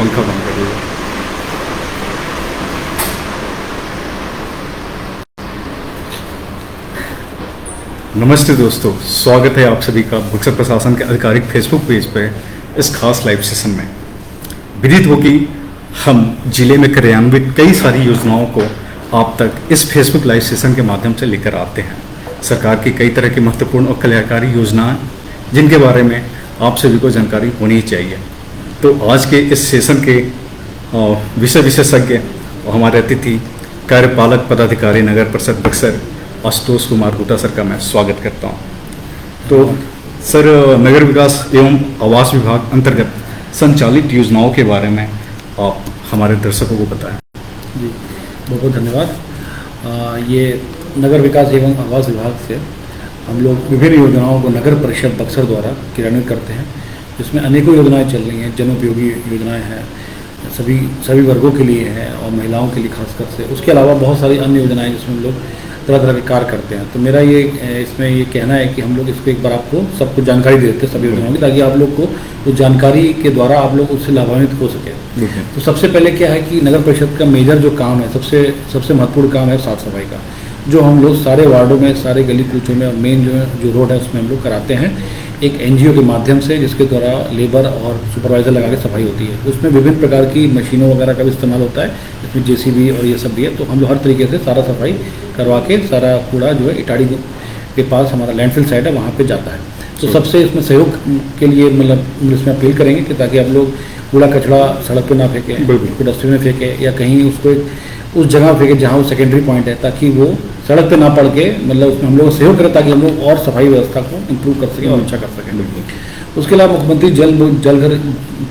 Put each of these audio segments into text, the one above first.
पंखा बंद कर दिया। नमस्ते दोस्तों, स्वागत है आप सभी का बक्सर प्रशासन के आधिकारिक फेसबुक पेज पर इस खास लाइव सेशन में। विदित हो कि हम जिले में क्रियान्वित कई सारी योजनाओं को आप तक इस फेसबुक लाइव सेशन के माध्यम से लेकर आते हैं। सरकार की कई तरह की महत्वपूर्ण और कल्याणकारी योजनाएं जिनके बारे में आप सभी को जानकारी होनी चाहिए। तो आज के इस सेशन के विषय विशेषज्ञ और हमारे अतिथि कार्यपालक पदाधिकारी नगर परिषद बक्सर आशुतोष कुमार गुप्ता सर का मैं स्वागत करता हूं। तो सर, नगर विकास एवं आवास विभाग अंतर्गत संचालित योजनाओं के बारे में आप हमारे दर्शकों को बताएं। जी, बहुत बहुत धन्यवाद। ये नगर विकास एवं आवास विभाग से हम लोग विभिन्न योजनाओं को नगर परिषद बक्सर द्वारा क्रियान्वित करते हैं, जिसमें अनेकों योजनाएं चल रही हैं। जनोपयोगी योजनाएं हैं, सभी वर्गों के लिए हैं और महिलाओं के लिए खासकर से। उसके अलावा बहुत सारी अन्य योजनाएं जिसमें हम लोग तरह तरह के कार्य करते हैं। तो मेरा ये इसमें ये कहना है कि हम लोग इसको एक बार आपको सबको जानकारी दे देते हैं सभी योजनाओं की, ताकि आप लोग को उस जानकारी के द्वारा आप लोग उससे लाभान्वित हो सके। तो सबसे पहले क्या है कि नगर परिषद का मेजर जो काम है, सबसे महत्वपूर्ण काम है साफ सफाई का, जो हम लोग सारे वार्डों में, सारे गली कूचों में और मेन जो रोड है उसमें हम लोग कराते हैं एक एनजीओ के माध्यम से, जिसके द्वारा लेबर और सुपरवाइजर लगा के सफाई होती है। उसमें विभिन्न प्रकार की मशीनों वगैरह का भी इस्तेमाल होता है, इसमें जेसीबी और ये सब भी है। तो हम लोग हर तरीके से सारा सफाई करवा के सारा कूड़ा जो है इटाड़ी के पास हमारा लैंडफिल साइट है वहाँ पे जाता है। तो सबसे इसमें सहयोग के लिए मतलब इसमें अपील करेंगे कि ताकि आप लोग कूड़ा कचरा सड़क पे ना फेंकें, उसको डस्टबिन में फेंकें या कहीं उसको उस जगह फेंकें जहाँ वो सेकेंडरी पॉइंट है, ताकि वो सड़क पे ना पड़ के मतलब उसमें हम लोग सहयोग करें, ताकि हम लोग और सफाई व्यवस्था को इम्प्रूव कर सकें और अच्छा कर सकें। उसके अलावा मुख्यमंत्री जल घर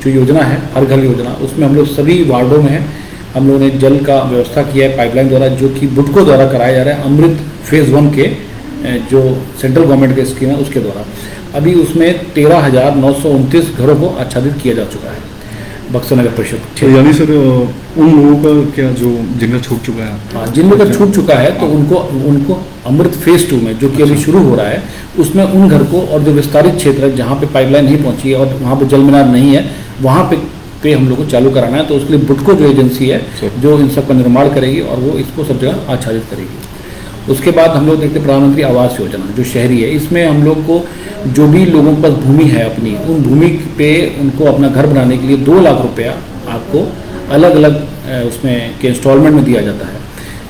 जो योजना है, हर घर योजना, उसमें हम लोग सभी वार्डों में हम लोगों ने जल का व्यवस्था किया है पाइपलाइन द्वारा, जो कि बुडको द्वारा कराया जा रहा है। अमृत फेज़ 1 के जो सेंट्रल गवर्नमेंट की स्कीम है उसके द्वारा अभी उसमें 13,929 घरों को आच्छादित किया जा चुका है बक्सर नगर परिषद। यानी सर उन लोगों का क्या जो जिनका छूट चुका है? हाँ, जिन लोगों का छूट चुका है तो उनको अमृत फेज़ 2 में, जो कि अभी शुरू हो रहा है, उसमें उन घर को, और जो विस्तारित क्षेत्र है जहाँ पे पाइपलाइन नहीं पहुँची है और वहाँ पे जल मीनार नहीं है, वहाँ पे हम लोग को चालू कराना है। तो उसके लिए बुडको जो एजेंसी है जो इन सब का निर्माण करेगी और वो इसको सब जगह आच्छादित करेगी। उसके बाद हम लोग देखते हैं प्रधानमंत्री आवास योजना जो शहरी है। इसमें हम लोग को जो भी लोगों के पास भूमि है अपनी, उन भूमि पे उनको अपना घर बनाने के लिए 2 लाख रुपया आपको अलग अलग उसमें के इंस्टॉलमेंट में दिया जाता है,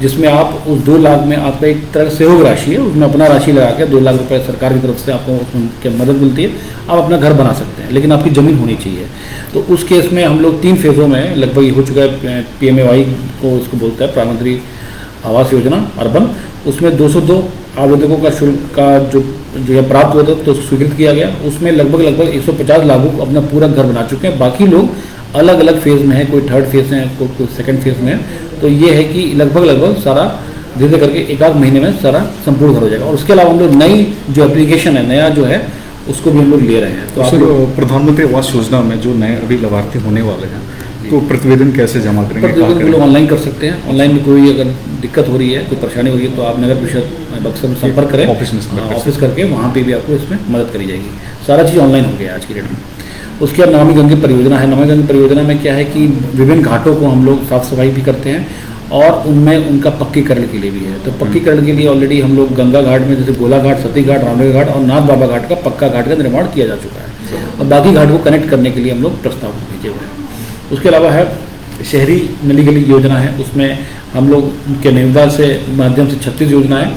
जिसमें आप उस 2 लाख में आपका एक तरह से सहयोग राशि है, उसमें अपना राशि लगा के 2 लाख रुपये सरकार की तरफ से आपको उसमें मदद मिलती है। आप अपना घर बना सकते हैं, लेकिन आपकी ज़मीन होनी चाहिए। तो उस केस में हम लोग 3 फेज़ों में लगभग हो चुका है। PMAY को उसको बोलता है प्रधानमंत्री आवास योजना अर्बन, उसमें 202 आवेदकों का शुल्क का जो है प्राप्त होता है तो स्वीकृत किया गया। उसमें लगभग 150 लाभुक अपना पूरा घर बना चुके हैं। बाकी लोग अलग अलग फेज़ में है, कोई 3rd फेज़ में है, कोई 2nd फेज़ में है। तो ये है कि लगभग सारा धीरे करके 1-8 महीने में सारा संपूर्ण घर हो जाएगा। और उसके अलावा हम लोग नई जो एप्लीकेशन है, नया जो है, उसको भी हम लोग ले रहे हैं। तो सर, प्रधानमंत्री आवास योजना में जो नए अभी लाभार्थी होने वाले हैं, तो प्रतिवेदन कैसे जमा करेंगे? प्रतिवेदन लोग ऑनलाइन कर सकते हैं। ऑनलाइन में कोई अगर दिक्कत हो रही है, कोई परेशानी हो रही है, तो आप नगर परिषद बक्सर में संपर्क करें, ऑफिस करके वहाँ पे भी आपको इसमें मदद करी जाएगी। सारा चीज़ ऑनलाइन हो गया आज की डेट में। उसके बाद नमामि गंगे परियोजना है। नमामि गंगे परियोजना में क्या है कि विभिन्न घाटों को हम लोग साफ सफाई भी करते हैं और उनमें उनका पक्कीकरण के लिए भी है। तो पक्कीकरण के लिए ऑलरेडी हम लोग गंगा घाट में, जैसे गोला घाट, सती घाट, रामनगर घाट और नाथ बाबा घाट का पक्का घाट का निर्माण किया जा चुका है, और बाकी घाट को कनेक्ट करने के लिए हम लोग प्रस्ताव भेजे हुए हैं। उसके अलावा है शहरी नली गली योजना है। उसमें हम लोग के निविदा से माध्यम से 36 योजनाएं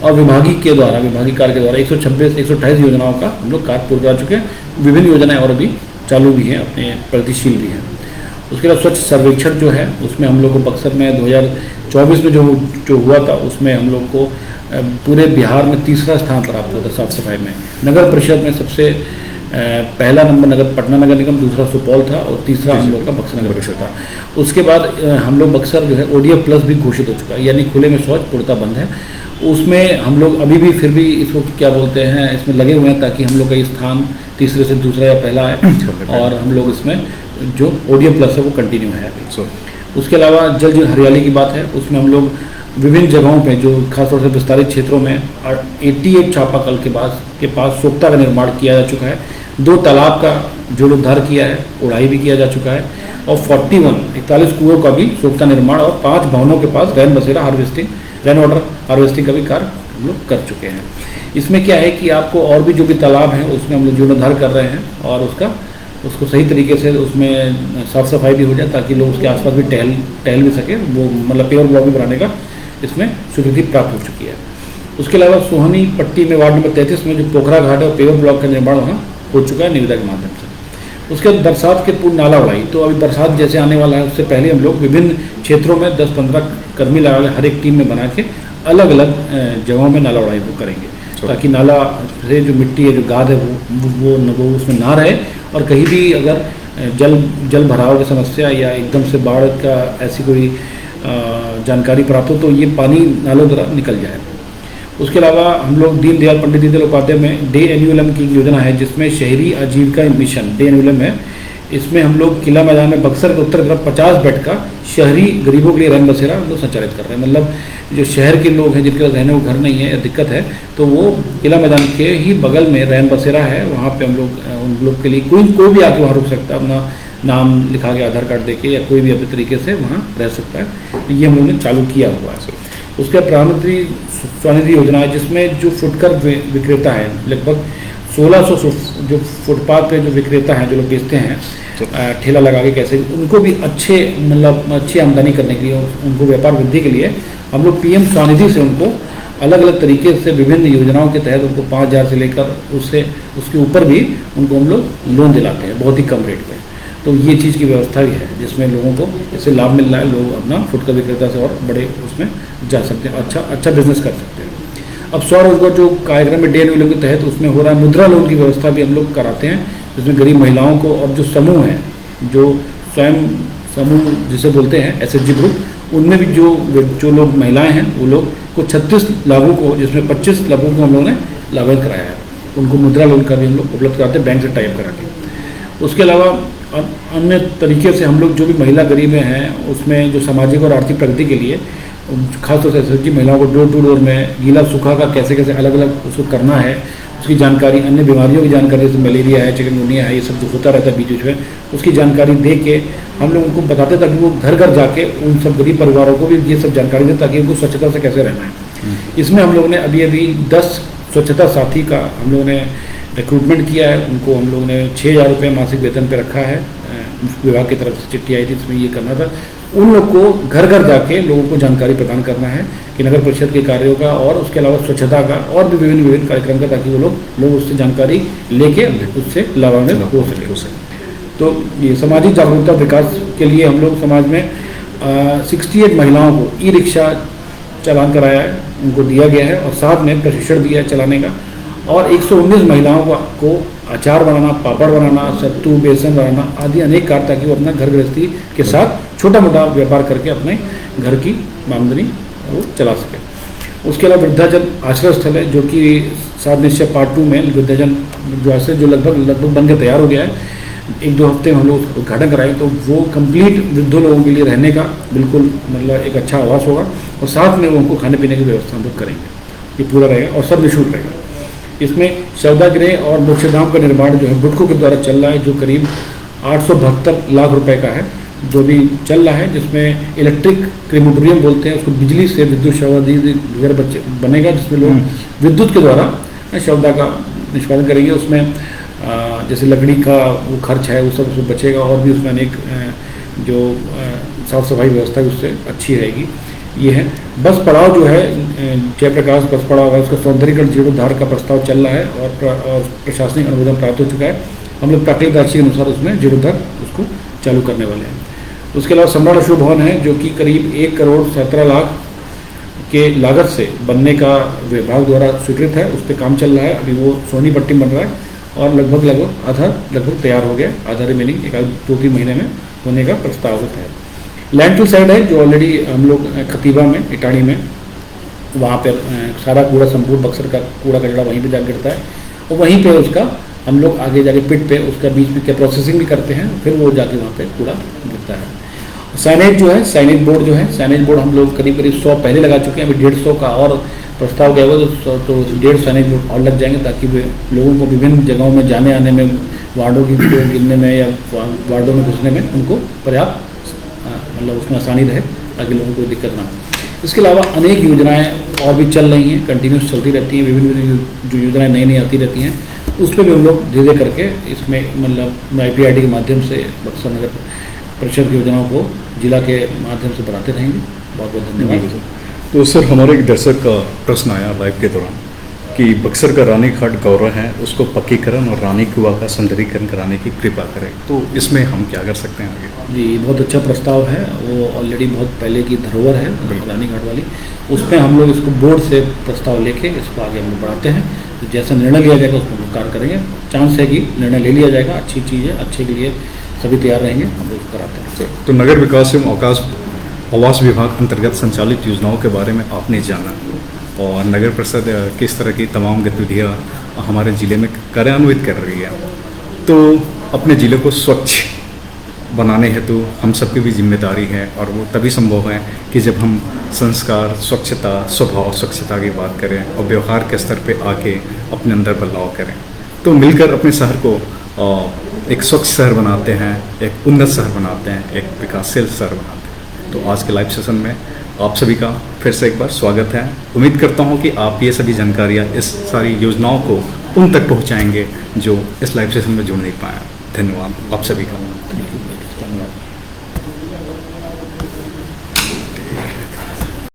और विभागीय कार्य के द्वारा 128 योजनाओं का हम लोग कार्य पूर्ण कर चुके हैं। विभिन्न योजनाएं और अभी चालू भी हैं, अपने प्रगतिशील भी हैं। उसके बाद स्वच्छ सर्वेक्षण जो है, उसमें हम लोग को बक्सर में 2024 में जो हुआ था, उसमें हम लोग को पूरे बिहार में 3रा स्थान प्राप्त हुआ था साफ सफाई में। नगर परिषद में सबसे पहला नंबर पटना नगर निगम, दूसरा सुपौल था और तीसरा हम लोग का बक्सर नगर परिषद था। उसके बाद हम लोग बक्सर जो है ODF प्लस भी घोषित हो चुका है, यानी खुले में शौच पूर्णतः बंद है। उसमें हम लोग अभी भी फिर भी इसको क्या बोलते हैं, इसमें लगे हुए हैं ताकि हम लोग का स्थान तीसरे से दूसरा या पहला है, और हम लोग इसमें जो ODF प्लस है वो कंटिन्यू है अभी। उसके अलावा जल हरियाली की बात है, उसमें हम लोग विभिन्न जगहों पे जो खासतौर से विस्तारित क्षेत्रों में 88 चापाकल के पास सोख्ता का निर्माण किया जा चुका है। 2 तालाब का जीर्णोद्धार किया है, उड़ाई भी किया जा चुका है, और 41 कुओं का भी सोख्ता निर्माण और 5 भवनों के पास रैन बसेरा हार्वेस्टिंग, रैन वाटर हार्वेस्टिंग का भी कार्य हम लोग कर चुके हैं। इसमें क्या है कि आपको और भी जो भी तालाब हैं उसमें हम लोग जीर्णोद्धार कर रहे हैं और उसको सही तरीके से उसमें साफ सफाई भी हो जाए ताकि लोग उसके आसपास भी टहल भी सके, वो मतलब पेवर ब्लॉक भी बनाने का इसमें स्वीकृति प्राप्त हो चुकी है। उसके अलावा सोहनी पट्टी में वार्ड नंबर 33 में जो पोखरा घाट है और पेवर ब्लॉक का निर्माण वहाँ हो चुका है निविदा के माध्यम से। उसके बाद बरसात के पूर्व नाला उड़ाई, तो अभी बरसात जैसे आने वाला है उससे पहले हम लोग विभिन्न क्षेत्रों में 10-15 कर्मी लगा के हर एक टीम में बना के अलग अलग जगहों में नाला उड़ाई वो करेंगे ताकि नाला से जो मिट्टी है, जो गाद है वो उसमें ना रहे और कहीं भी अगर जल भराव की समस्या या एकदम से बाढ़ का ऐसी कोई जानकारी प्राप्त हो तो ये पानी नालों द्वारा निकल जाए। उसके अलावा हम लोग दीनदयाल पंडित दीनदयाल उपाध्याय में डे एन्युअलम की योजना है जिसमें शहरी आजीविका मिशन डे एन्युअलम है। इसमें हम लोग किला मैदान में बक्सर के उत्तर तरफ 50 बेड का शहरी गरीबों के लिए रैन बसेरा हम लोग संचालित कर रहे हैं। मतलब जो शहर के लोग हैं जिनके पास रहने को घर नहीं है या दिक्कत है तो वो किला मैदान के ही बगल में रैन बसेरा है, वहाँ पे हम लोग उन लोग के लिए कोई भी आके वहाँ रुक सकता है, अपना नाम लिखा के आधार कार्ड देके या कोई भी अपने तरीके से वहाँ रह सकता है। तो ये हम लोगों ने चालू किया हुआ है। उसके प्रधानमंत्री स्वनिधि योजना है जिसमें जो फुटकर विक्रेता है लगभग 1600 जो फुटपाथ पे जो विक्रेता हैं जो लोग बेचते हैं ठेला लगा के कैसे, उनको भी अच्छी आमदनी करने के लिए, उनको व्यापार वृद्धि के लिए हम लोग PM स्वनिधि से उनको अलग अलग तरीके से विभिन्न योजनाओं के तहत उनको 5,000 से लेकर उसके ऊपर भी उनको हम लोग लोन दिलाते हैं बहुत ही कम रेट पे। तो ये चीज़ की व्यवस्था भी है जिसमें लोगों को इससे लाभ मिल रहा है, लोग अपना फुटकर विक्रेता से और बड़े उसमें जा सकते हैं, अच्छा बिजनेस कर सकते हैं। अब स्वरोजगार जो कार्यक्रम में डे एन्युअल के तहत उसमें हो रहा है, मुद्रा लोन की व्यवस्था भी हम लोग कराते हैं जिसमें गरीब महिलाओं को और जो समूह हैं, जो स्वयं समूह जिसे बोलते हैं SHG ग्रुप, उनमें भी जो लोग महिलाएं हैं वो लोग को 36 लाभों को जिसमें 25 लाभों को हम लोगों ने लाभान्वित कराया है, उनको मुद्रा लोन का भी हम लोग उपलब्ध कराते हैं बैंक से टाइप करा के। उसके अलावा अन्य तरीके से हम लोग जो भी महिला गरीबें हैं उसमें जो सामाजिक और आर्थिक प्रगति के लिए खासतौर से SHG महिलाओं को डोर टू डोर में गीला सूखा का कैसे अलग अलग उसको करना है उसकी जानकारी, अन्य बीमारियों की जानकारी जैसे मलेरिया है, चिकनगुनिया है, ये सब जो होता रहता है बीच बीच में उसकी जानकारी दे के हम लोग उनको बताते ताकि वो घर घर जाके उन सब गरीब परिवारों को भी ये सब जानकारी दें ताकि उनको स्वच्छता से कैसे रहना है। इसमें हम लोग ने अभी 10 स्वच्छता साथी का हम लोगों ने रिक्रूटमेंट किया है, उनको हम लोगों ने 6,000 रुपये मासिक वेतन पे रखा है, विभाग की तरफ से चिट्ठी आई थी इसमें ये करना था। उन लोग को घर घर जाके लोगों को जानकारी प्रदान करना है कि नगर परिषद के कार्यों का और उसके अलावा स्वच्छता का और भी विभिन्न कार्यक्रम का, ताकि वो लोग उससे जानकारी लेके उससे लाभान्वित हो सके। तो ये सामाजिक जागरूकता विकास के लिए हम लोग समाज में 68 महिलाओं को ई-रिक्शा चालान कराया है, उनको दिया गया है और साथ में प्रशिक्षण दिया है चलाने का, और 119 महिलाओं को अचार बनाना, पापड़ बनाना, सत्तू, बेसन बनाना आदि अनेक कार्य ताकि वो अपना घर गृहस्थी के साथ छोटा मोटा व्यापार करके अपने घर की आमदनी वो चला सके। उसके अलावा वृद्धाजन आश्रय स्थल है जो कि 7 निश्चय पार्ट 2 में वृद्धाजन जो लगभग बन के तैयार हो गया है, 1-2 हफ्ते में हम लोग उद्घाटन कराएं तो वो कंप्लीट वृद्धों लोगों के लिए रहने का बिल्कुल मतलब एक अच्छा आवास होगा और साथ में उनको खाने पीने की व्यवस्था हम लोग करेंगे। ये पूरा रहेगा और सब निःशुल्क रहेगा। इसमें शवदागृह और मोक्षधाम का निर्माण जो है बुडको के द्वारा चल रहा है, जो करीब 872 लाख रुपए का है, जो भी चल रहा है, जिसमें इलेक्ट्रिक क्रीमेटोरियम बोलते हैं उसको, बिजली से विद्युत शवदाह वगैरह बनेगा जिसमें लोग विद्युत के द्वारा शवदाह का निष्पादन करेंगे। उसमें जैसे लकड़ी का वो खर्च है वो सब उसमें बचेगा और भी उसमें अनेक जो साफ सफाई व्यवस्था उससे अच्छी रहेगी। ये है बस पड़ाव जो है जयप्रकाश बस पड़ाव है, उसका सौंदर्यीकरण जीर्णोद्धार का प्रस्ताव चल रहा है और प्रशासनिक अनुमोदन प्राप्त हो चुका है। हम लोग प्राकृतिक राशि के अनुसार उसमें जीर्णोद्धार उसको चालू करने वाले हैं। उसके अलावा सम्राट अशोक भवन है जो कि करीब 1 करोड़ 17 लाख के लागत से बनने का विभाग द्वारा स्वीकृत है, उस पर काम चल रहा है। अभी वो सोनी पट्टी बन रहा है और लगभग आधा तैयार हो गया, आधा रिमेनिंग 1-2-3 महीने में होने का प्रस्ताव है। लैंडफिल साइड है जो ऑलरेडी हम लोग खतीबा में इटाड़ी में वहाँ पर सारा कूड़ा संपूर्ण बक्सर का कूड़ा कचरा वहीं पे जा गिरता है और वहीं पे उसका हम लोग आगे जाके पिट पे उसका बीच में क्या प्रोसेसिंग भी करते हैं, फिर वो जाके वहाँ पे कूड़ा गिरता है। साइनेज जो है, साइनेज बोर्ड जो है, साइनेज बोर्ड हम लोग करीब 100 पहले लगा चुके हैं, अभी 150 का और प्रस्ताव गया हुआ तो 150 साइनेज बोर्ड और लग जाएंगे ताकि लोगों को विभिन्न जगहों में जाने आने में वार्डों की को गिनने में या वार्डों में घुसने में उनको पर्याप्त मतलब उसमें आसानी रहे, ताकि लोगों को कोई दिक्कत ना हो। इसके अलावा अनेक योजनाएं और भी चल रही हैं, कंटिन्यूस चलती रहती हैं, विभिन्न जो योजनाएं नई नई आती रहती हैं, उस पर भी हम लोग धीरे करके इसमें मतलब IPRD के माध्यम से बक्सर नगर परिषद की योजनाओं को जिला के माध्यम से बढ़ाते रहेंगे। बहुत बहुत धन्यवाद। तो सर, हमारे एक दर्शक का प्रश्न आया लाइव के दौरान कि बक्सर का रानी घाट गौरव है, उसको पक्कीकरण और रानी कुआ का सौंदर्यीकरण कराने की कृपा करें, तो इसमें हम क्या कर सकते हैं आगे? जी, बहुत अच्छा प्रस्ताव है। वो ऑलरेडी बहुत पहले की धरोहर है रानी घाट वाली, उस पर हम लोग इसको बोर्ड से प्रस्ताव लेके इसको आगे हम लोग बढ़ाते हैं। तो जैसा निर्णय लिया जाएगा उसको हम कार्य करेंगे। चांस है कि निर्णय ले लिया जाएगा, अच्छी चीज़ है, अच्छे के लिए सभी तैयार रहेंगे, हम लोग कराते हैं। तो नगर विकास एवं आवास विभाग अंतर्गत संचालित योजनाओं के बारे में आपने जाना और नगर परिषद किस तरह की तमाम गतिविधियाँ हमारे ज़िले में कार्यान्वित कर रही है, तो अपने ज़िले को स्वच्छ बनाने हेतु हम सबकी भी जिम्मेदारी है, और वो तभी संभव है कि जब हम संस्कार, स्वच्छता, स्वभाव स्वच्छता की बात करें और व्यवहार के स्तर पे आके अपने अंदर बदलाव करें, तो मिलकर अपने शहर को एक स्वच्छ शहर बनाते हैं, एक उन्नत शहर बनाते हैं, एक विकासशील शहर बनाते हैं। तो आज के लाइव सेशन में आप सभी का फिर से एक बार स्वागत है। उम्मीद करता हूं कि आप ये सभी जानकारियां, इस सारी योजनाओं को उन तक पहुंचाएंगे जो इस लाइव सेशन में जुड़ नहीं पाए। धन्यवाद आप सभी का।